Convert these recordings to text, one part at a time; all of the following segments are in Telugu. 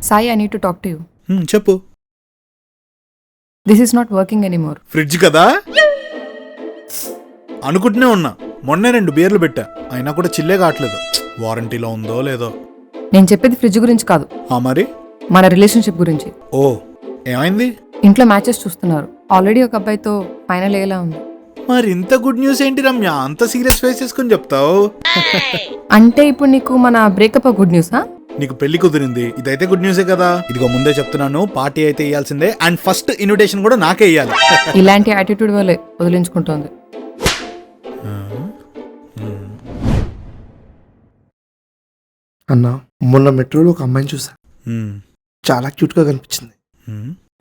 Sai, I need to talk to you. చెప్పు. This is not working anymore. Fridge కదా అనుకుంటూనే ఉన్నా. మొన్నే 2 బీర్లు పెట్టా, అయినా కూడా చిల్లే కావట్లేదు. వారంటీలో ఉందో లేదో. నేను చెప్పేది ఫ్రిడ్జ్ గురించి కాదు, మరి మన రిలేషన్షిప్ గురించి. ఓ ఏమైంది? ఇంట్లో మ్యాచెస్ చూస్తున్నారు. ఆల్రెడీ ఒక అబ్బాయితో ఫైనల్ అయ్యేలా ఉంది. మరి ఇంత గుడ్ న్యూస్ ఏంటి రమ్య, అంత సీరియస్ ఫేస్ చేసుకుని చెప్తావు? అంటే ఇప్పుడు నీకు మన బ్రేకప్ గుడ్ న్యూసా? నీకు పెళ్లి కుదిరింది, ఇదైతే గుడ్ న్యూసే కదా. ఇదిగో ముందే చెప్తున్నాను, పార్టీ అయితే ఇయ్యాల్సిందే. అండ్ ఫస్ట్ ఇన్విటేషన్ కూడా నాకే ఇయ్యాలి. ఇలాంటి యాటిట్యూడ్ వల్లే వదిలించుకుంటోంది. అన్నా, మొన్న మెట్రోలో ఒక అమ్మాయిని చూసా. చాలా క్యూట్ గా కనిపించింది.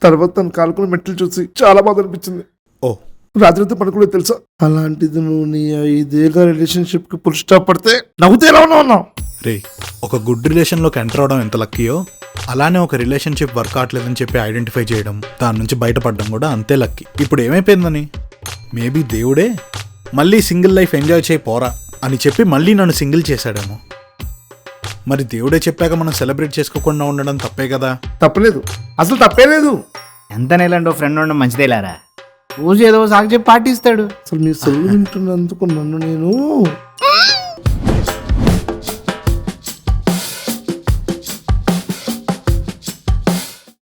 తర్వాత తను కాలుకున్న మెట్లు చూసి చాలా బాధ అనిపించింది. ఓ రాత్రితో పడుకోలేదు తెలుసా. అలాంటిది నువ్వు నీ 5 ఏళ్ళ రిలేషన్షిప్ కి ఫుల్ స్టాప్ పడితే నవ్వుతే ఎలా ఉన్నావు? రే, ఒక గుడ్ రిలేషన్లోకి ఎంటర్ అవడం ఎంత లక్కీయో, అలానే ఒక రిలేషన్షిప్ వర్క్ అవట్లేదని చెప్పి ఐడెంటిఫై చేయడం, దాని నుంచి బయటపడడం కూడా అంతే లక్కీ. ఇప్పుడు ఏమైపోయిందని, మేబీ దేవుడే మళ్ళీ సింగిల్ లైఫ్ ఎంజాయ్ చేయి పోరా అని చెప్పి మళ్ళీ నన్ను సింగిల్ చేశాడేమో. మరి దేవుడే చెప్పాక మనం సెలబ్రేట్ చేసుకోకుండా ఉండడం తప్పే కదా? తప్పలేదు, అసలు తప్పే లేదు. ఎంత నెలండో ఫ్రెండ్ ఉండడం మంచిదేలారా. రోజు ఏదో సాగు చెప్పి పార్టీ ఇస్తాడు. అసలు మీ సొల్లు వింటున్నందుకు నన్ను నేను